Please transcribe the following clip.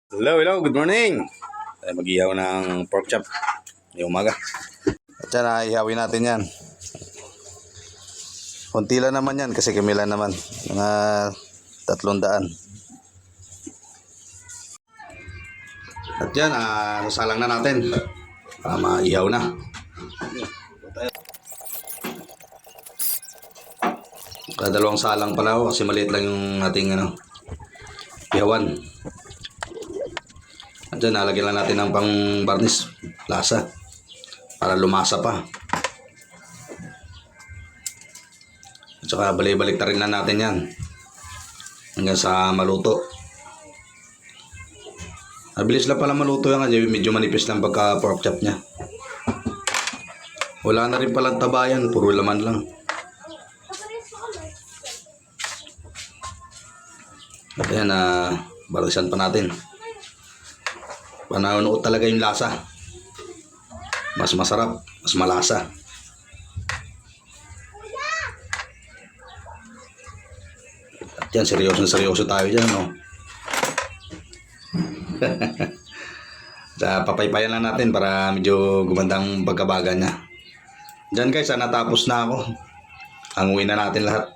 Hello, good morning. Tayo mag-ihaw ng pork chop ngayong umaga. At yan, ihawin natin yan. Kunti lang naman yan kasi kamilan naman. Mga 300. At yan, sasalang na natin para maihaw na. Dalawang salang pala ako kasi maliit lang yung ating ihawan. At dyan, nalagyan lang natin ng pang barnis, lasa, para lumasa pa. At saka balik-balik ta rin lang natin yan hanggang sa maluto. Mabilis lang pala maluto yan kasi medyo manipis lang pagka pork chop nya. Wala na rin palang tabayan, puro laman lang. At yan, barisan pa natin. Pananuot talaga yung lasa. Mas masarap, mas malasa. At yan, seryoso tayo dyan, no? Papaypayan lang natin para medyo gumandang pagkabaga niya. Dyan guys, natapos na ako. Hanguin na natin lahat.